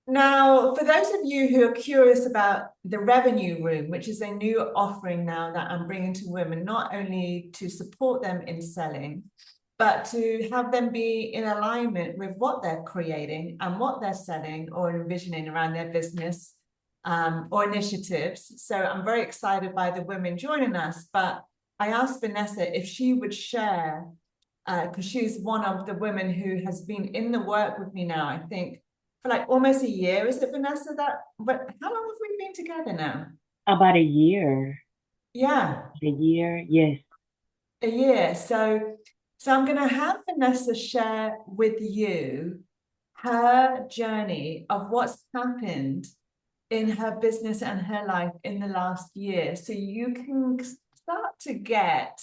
Now, for those of you who are curious about the revenue room, which is a new offering now that I'm bringing to women, not only to support them in selling, but to have them be in alignment with what they're creating and what they're selling or envisioning around their business or initiatives. So I'm very excited by the women joining us. But I asked Vanessa if she would share, because she's one of the women who has been in the work with me now, I think for like almost a year. Is it Vanessa that, but how long have we been together now? About a year. Yeah, A year, yes. a year. So I'm going to have Vanessa share with you her journey of what's happened in her business and her life in the last year. So you can start to get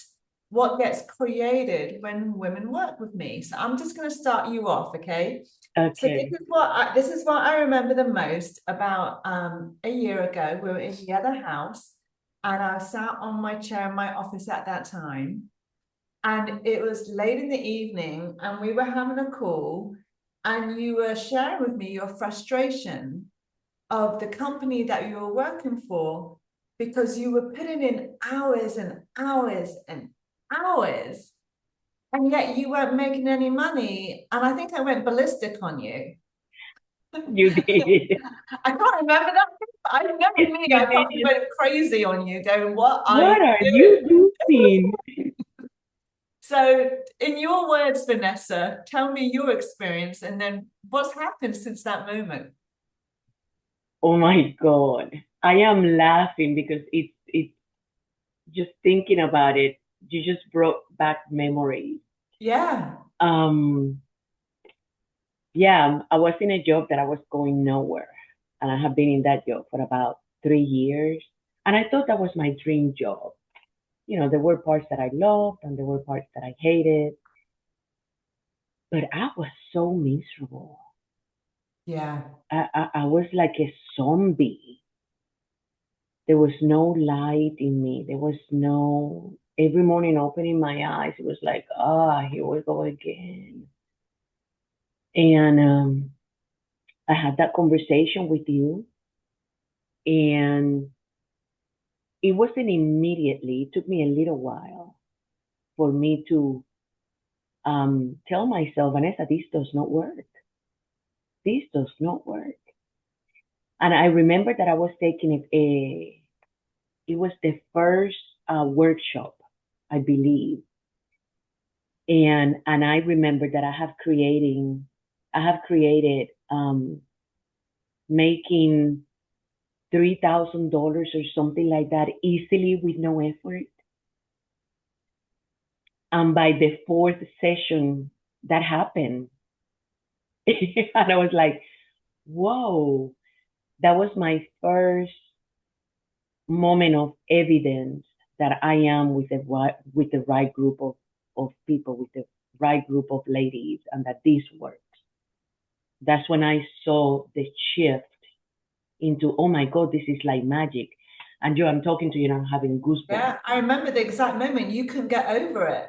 what gets created when women work with me. So I'm just going to start you off, okay? So Okay. this is what I remember the most about a year ago. We were in the other house, and I sat on my chair in my office at that time, and it was late in the evening, and we were having a call, and you were sharing with me your frustration of the company that you were working for because you were putting in hours and hours and hours, and yet you weren't making any money. And I think I went ballistic on you. You did. I can't remember that. I know me. You I probably did. went crazy on you, going, "What are What you are doing?" you doing? So, in your words, Vanessa, tell me your experience, and then what's happened since that moment. Oh my God. I am laughing because it's just thinking about it, you just brought back memories. Yeah. Um, yeah, I was in a job that I was going nowhere. And I have been in that job for about 3 years. And I thought that was my dream job. There were parts that I loved and there were parts that I hated, but I was so miserable. Yeah. I was like a zombie. There was no light in me. There was no, every morning opening my eyes, it was like, here we go again. And I had that conversation with you, and it wasn't immediately. It took me a little while for me to tell myself, Vanessa, this does not work. This does not work. And I remember that I was taking it was the first workshop, I believe. And I remember that I have created making $3,000 or something like that easily with no effort. And by the fourth session, that happened. And I was like, whoa, that was my first moment of evidence that I am with the right group of people, with the right group of ladies, and that this works. That's when I saw the shift into, oh my God, this is like magic. And I'm talking to you now, having goosebumps. Yeah. I remember the exact moment you couldn't get over it.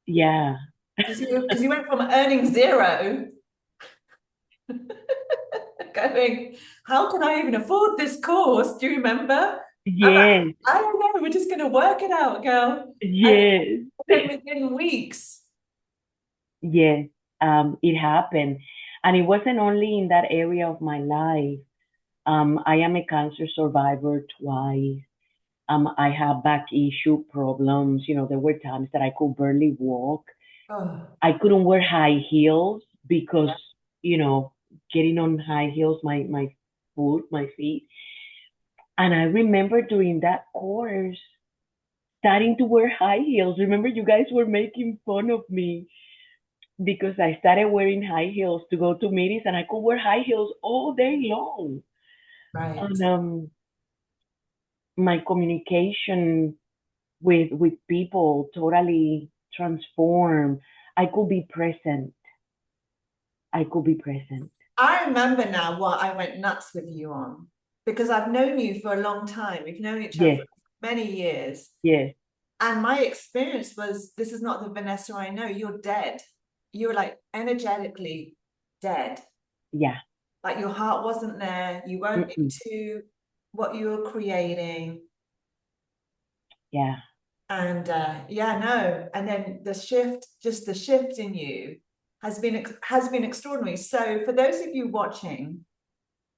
Yeah. Because you went from earning zero going, how can I even afford this course? Do you remember? I'm like, Yes. I don't know, we're just gonna work it out, girl. And Yes. then within weeks, Yes. It happened. And it wasn't only in that area of my life. I am a cancer survivor twice. I have back issue problems. There were times that I could barely walk. oh, I couldn't wear high heels because, yeah. you know, getting on high heels, my feet. And I remember during that course starting to wear high heels. Remember, you guys were making fun of me because I started wearing high heels to go to meetings, and I could wear high heels all day long. Right. And my communication with people totally transformed. I could be present. I could be present. I remember now what I went nuts with you on because I've known you for a long time. We've known each other Yes, for many years. yes, And my experience was this is not the Vanessa I know. You're dead. You're like energetically dead. yeah. Like your heart wasn't there, you weren't Mm-mm. into what you were creating. Yeah. And yeah, no. And then the shift, just the shift in you has been extraordinary. So for those of you watching,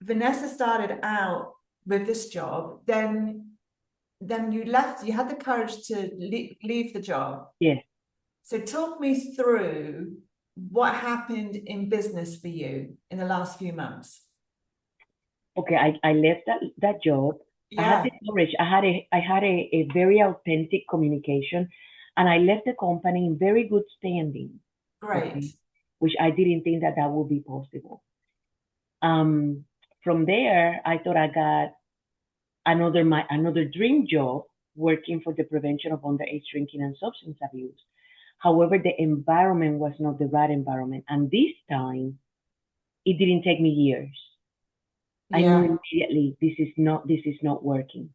Vanessa started out with this job, then you left, you had the courage to leave the job. Yes. So talk me through what happened in business for you in the last few months. Okay, I left that job. I had Yeah, the courage. I had a very authentic communication, and I left the company in very good standing. great. Okay, which I didn't think that that would be possible. Um, from there, I thought I got another dream job working for the prevention of underage drinking and substance abuse. However, the environment was not the right environment, and this time it didn't take me years. I knew Yeah, immediately this is not working.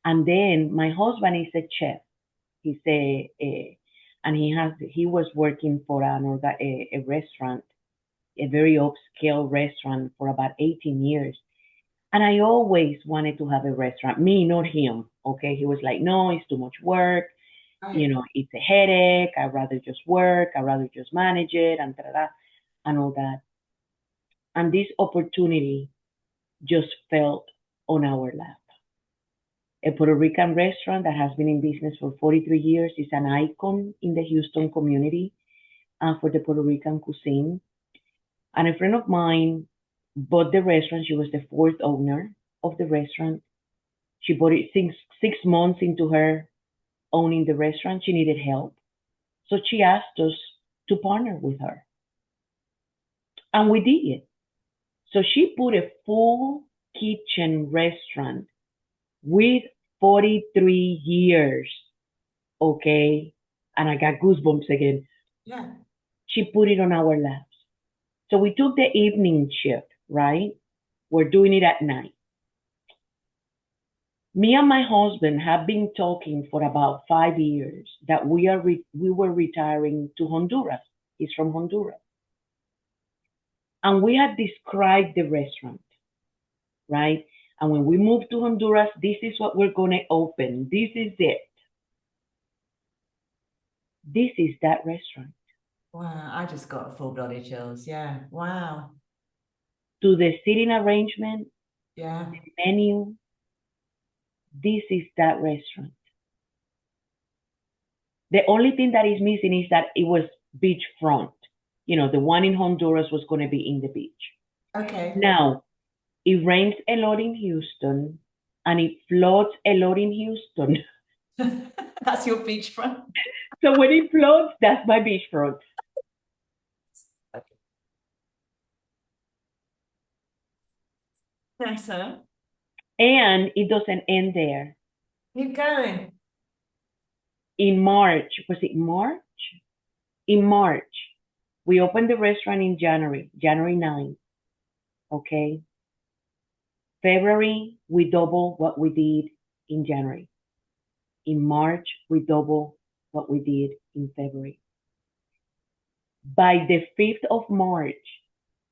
And then my husband is a chef. He's and he was working for a restaurant, a very upscale restaurant for about 18 years. And I always wanted to have a restaurant. Me, not him. Okay. He was like, no, it's too much work. right. It's a headache. I'd rather just work. I'd rather just manage it and da-da-da, and all that. And this opportunity just fell on our lap. A Puerto Rican restaurant that has been in business for 43 years is an icon in the Houston community for the Puerto Rican cuisine. And a friend of mine bought the restaurant. She was the fourth owner of the restaurant. She bought it 6 months into her owning the restaurant. She needed help. So she asked us to partner with her. And we did it. So she put a full kitchen restaurant with 43 years. Okay. And I got goosebumps again. Yeah. She put it on our laps. So we took the evening shift, right? We're doing it at night. Me and my husband have been talking for about 5 years that we were retiring to Honduras. He's from Honduras. And we had described the restaurant, right? And when we moved to Honduras, this is what we're going to open. This is it. This is that restaurant. Wow, I just got full bloody chills. Yeah. Wow. To the seating arrangement, Yeah. menu, this is that restaurant. The only thing that is missing is that it was beachfront. The one in Honduras was going to be in the beach. Okay. Now, it rains a lot in Houston and it floods a lot in Houston. That's your beachfront. So when it floods, that's my beachfront. Vanessa, And it doesn't end there. keep going. In March, was it March? In March, we opened the restaurant in January 9th. Okay. February, we doubled what we did in January. In March, we doubled what we did in February. By the 5th of March,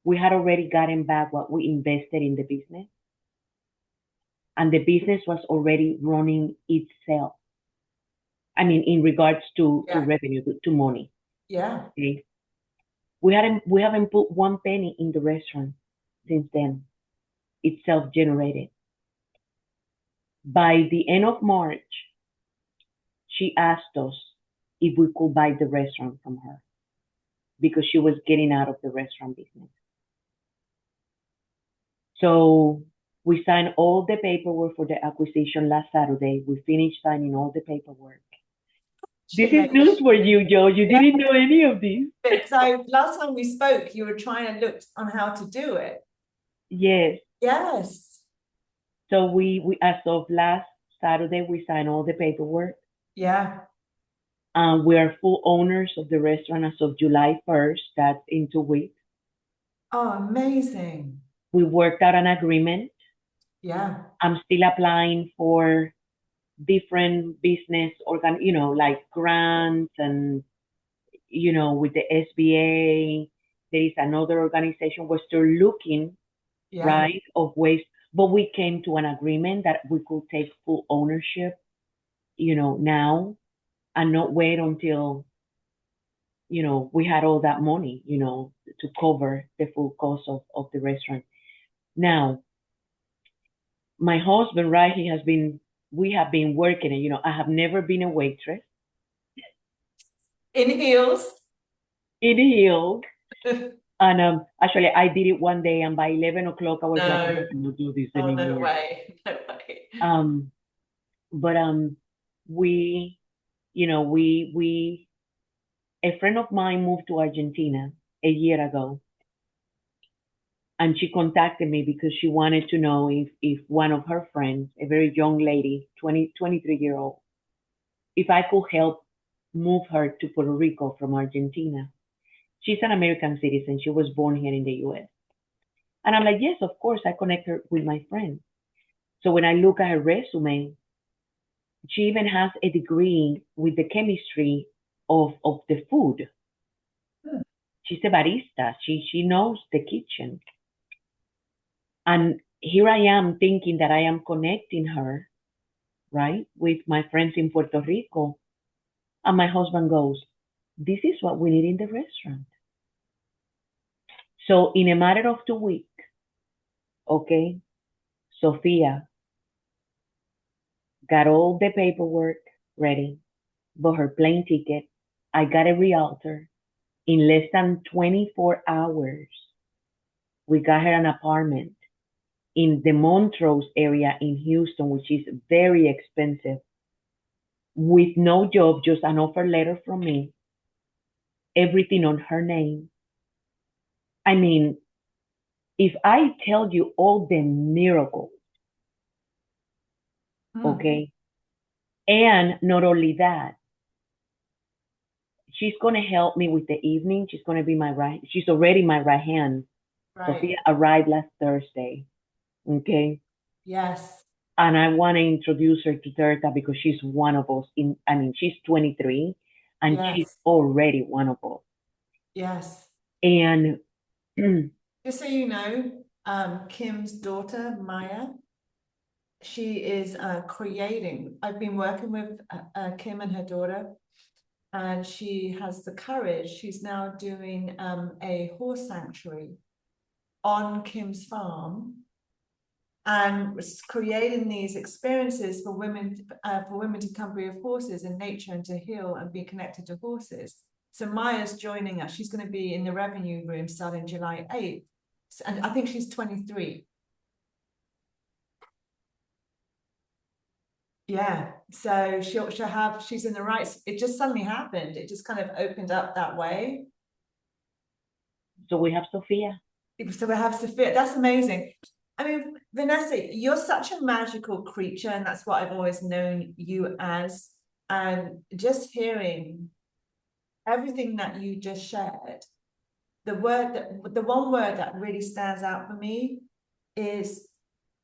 we had already gotten back what we invested in the business, and the business was already running itself. I mean, in regards to Yeah. revenue, to money. Yeah. Okay. We haven't put one penny in the restaurant since then. It's self-generated. By the end of March, she asked us if we could buy the restaurant from her because she was getting out of the restaurant business. So we signed all the paperwork for the acquisition last Saturday. We finished signing all the paperwork. This is news for you, Joe. You Yeah. didn't know any of this. So last time we spoke, you were trying to look on how to do it. Yes. Yes. So we as of last Saturday, we signed all the paperwork. Yeah. We are full owners of the restaurant as of July 1st. That's in 2 weeks. Oh, amazing. We worked out an agreement. Yeah. I'm still applying for different business like grants and with the SBA There is another organization. We're still looking, Yeah. right, of ways, but we came to an agreement that we could take full ownership, now, and not wait until, we had all that money, to cover the full cost of the restaurant. Now, my husband, right, we have been working, and, I have never been a waitress In heels. in heels. And actually, I did it one day, and by 11 o'clock, I was like, I No. cannot do this Oh, no anymore. way. No way. But we, we a friend of mine moved to Argentina a year ago, and she contacted me because she wanted to know if one of her friends, a very young lady, 23-year-old, if I could help move her to Puerto Rico from Argentina. She's an American citizen. She was born here in the US. And I'm like, yes, of course, I connect her with my friend. So when I look at her resume, she even has a degree with the chemistry of the food. She's a barista. She knows the kitchen. And here I am thinking that I am connecting her, right, with my friends in Puerto Rico. And my husband goes, this is what we need in the restaurant. So in a matter of 2 weeks, okay, Sophia got all the paperwork ready, bought her plane ticket. I got a realtor. In less than 24 hours, we got her an apartment in the Montrose area in Houston, which is very expensive, with no job, just an offer letter from me, everything on her name. I mean, if I tell you all the miracles, okay, and not only that, she's going to help me with the evening. She's going to be she's already my right hand. Right. Sophia arrived last Thursday, okay? Yes. And I want to introduce her to Tirtha because she's one of us. She's 23 and she's Yes. already one of us. Yes. And Just so you know, Kim's daughter, Maya, she is creating. I've been working with Kim and her daughter, and she has the courage. She's now doing a horse sanctuary on Kim's farm and creating these experiences for women to come free of horses in nature and to heal and be connected to horses. So Maya's joining us. She's going to be in the revenue room starting July 8th. And I think she's 23. Yeah. So she's in the right, it just suddenly happened. It just kind of opened up that way. So we have Sophia. So we have Sophia. That's amazing. I mean, Vanessa, you're such a magical creature, and that's what I've always known you as. And just hearing everything that you just shared, the one word that really stands out for me is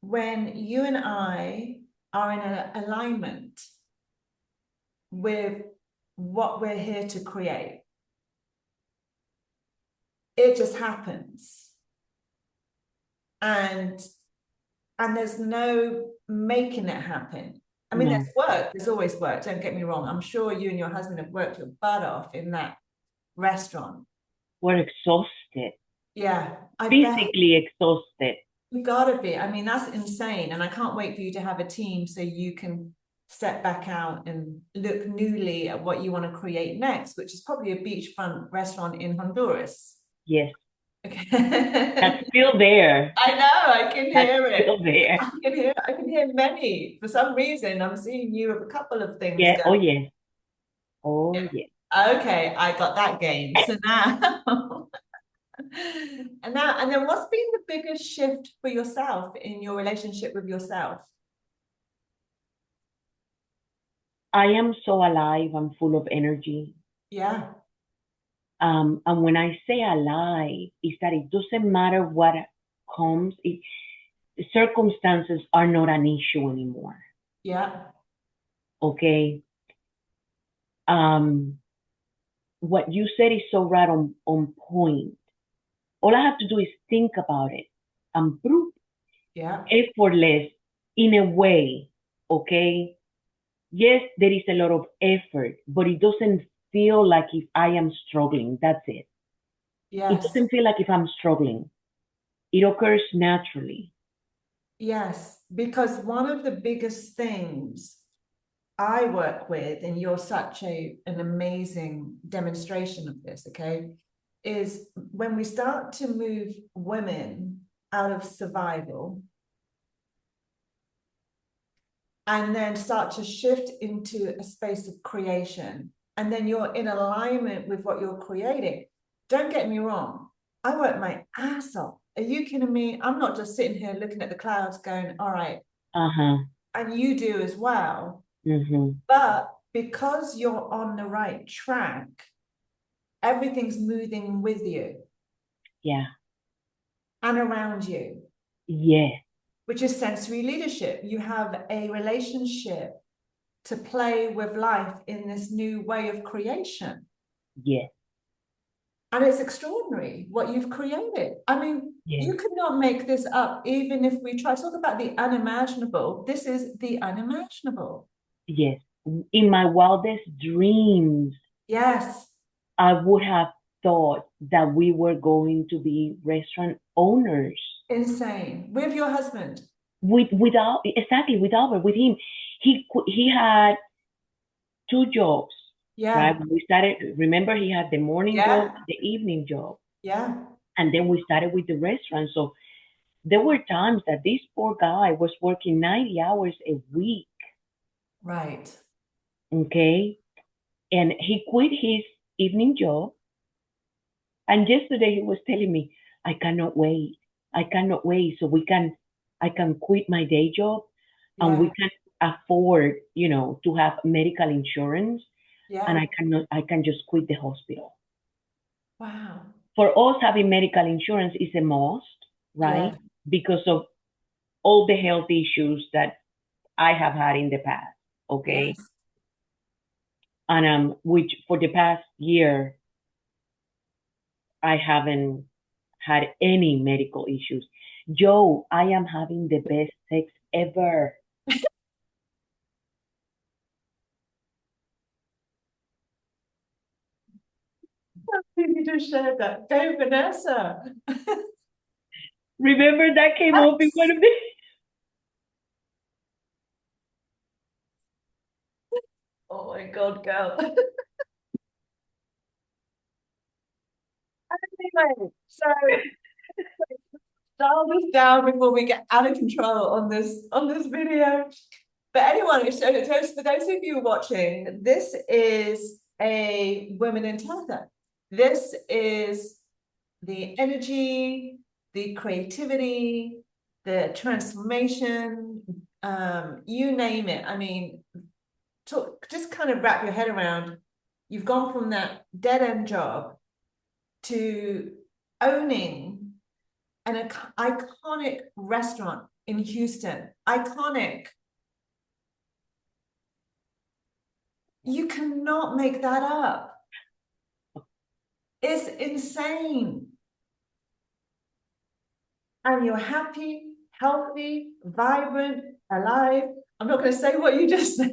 when you and I are in an alignment with what we're here to create. It just happens. And there's no making it happen. I mean, No. there's work, there's always work, don't get me wrong. I'm sure you and your husband have worked your butt off in that restaurant. We're exhausted. Yeah, I bet Physically exhausted. you gotta be. I mean, that's insane. And I can't wait for you to have a team so you can step back out and look newly at what you want to create next, which is probably a beachfront restaurant in Honduras. Yes. Okay. That's still there. I know, I can hear That's it. still there. I can hear many. For some reason, I'm seeing you with a couple of things Yeah. Oh, going. yes. Oh, Yeah. yes. Okay, I got that game. So now and then what's been the biggest shift for yourself in your relationship with yourself? I am so alive. I'm full of energy. Yeah. And when I say alive, is that it doesn't matter what comes. Circumstances are not an issue anymore. Yeah. Okay. What you said is so right on point. All I have to do is think about it. And proof Yeah. effortless in a way, okay? Yes, there is a lot of effort, but it doesn't feel like if I am struggling. That's it. It Yes. doesn't feel like if I'm struggling. It occurs naturally. Yes. Because one of the biggest things I work with, and you're such an amazing demonstration of this, okay, is when we start to move women out of survival and then start to shift into a space of creation, and then you're in alignment with what you're creating. Don't get me wrong, I work my ass off. Are you kidding me? I'm not just sitting here looking at the clouds going, all right, Uh-huh. and you do as well. Mm-hmm. But because you're on the right track, everything's moving with you Yeah. and around you, Yes. which is sensory leadership. You have a relationship to play with life in this new way of creation. Yes. And it's extraordinary what you've created. I mean, Yes. you could not make this up, even if we try to talk about the unimaginable. This is the unimaginable. Yes. In my wildest dreams, Yes. I would have thought that we were going to be restaurant owners Insane. With your husband. without exactly with Albert with him. He had two jobs, right? Yeah. When we started, remember he had the morning job, Yeah. the evening job, Yeah. and then we started with the restaurant. So there were times that this poor guy was working 90 hours a week, Right. okay? And he quit his evening job. And yesterday he was telling me, I cannot wait. I cannot wait. So I can quit my day job and we Yeah. can afford, to have medical insurance and Yeah. I can just quit the hospital. Wow. For us, having medical insurance is a must, right? Yeah. Because of all the health issues that I have had in the past, okay? Yes. And which for the past year I haven't had any medical issues. Joe, I am having the best sex ever. You just shared that. Go, Vanessa. Remember that came up in one Yes. of the. Oh my God, girl. Anyway, so dial this down before we get out of control on this video. But anyone, so for those of you watching, this is a women in Tirtha. This is the energy, the creativity, the transformation, you name it. I mean, just kind of wrap your head around. You've gone from that dead end job to owning an iconic restaurant in Houston. Iconic. You cannot make that up. It's insane. And you're happy, healthy, vibrant, alive. I'm not going to say what you just said.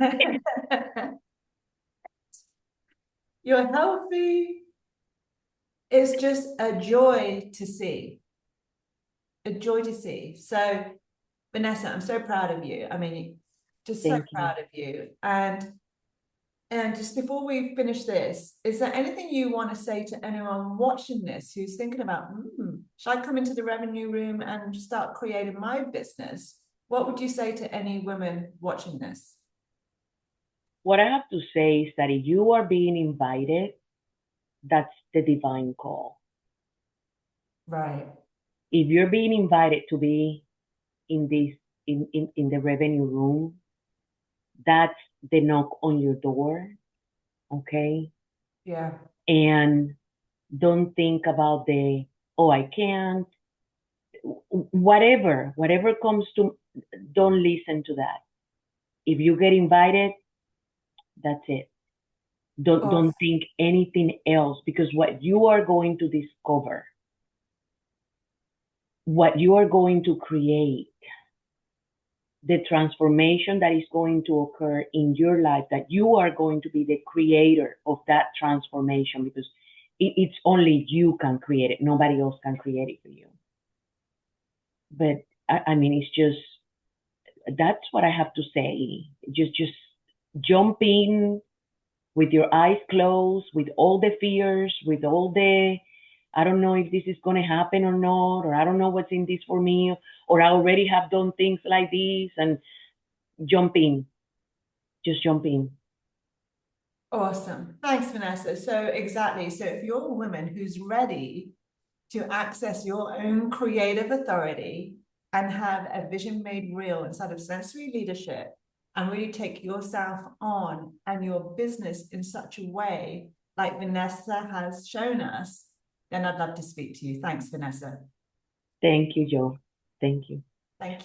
You're healthy. It's just a joy to see. A joy to see. So, Vanessa, I'm so proud of you. I mean, just so Thank you. proud of you. And just before we finish this, is there anything you want to say to anyone watching this who's thinking about, should I come into the revenue room and start creating my business? What would you say to any women watching this? What I have to say is that if you are being invited, that's the divine call. Right. If you're being invited to be in this in the revenue room, that's the knock on your door, okay? Yeah. And don't think about the, oh, I can't, whatever comes to, don't listen to that. If you get invited, that's it. Don't Oh, don't think anything else because what you are going to discover what you are going to create, the transformation that is going to occur in your life, that you are going to be the creator of that transformation, because it's only you can create it. Nobody else can create it for you. But I mean, it's just, that's what I have to say. Just jump in with your eyes closed, with all the fears, with all the, I don't know if this is going to happen or not, or I don't know what's in this for me, or I already have done things like this, and jump in. Just jump in. Awesome. Thanks, Vanessa. So exactly. So if you're a woman who's ready to access your own creative authority and have a vision made real inside of sensory leadership and really take yourself on and your business in such a way like Vanessa has shown us, then I'd love to speak to you. Thanks, Vanessa. Thank you, Joe. Thank you. Thank you.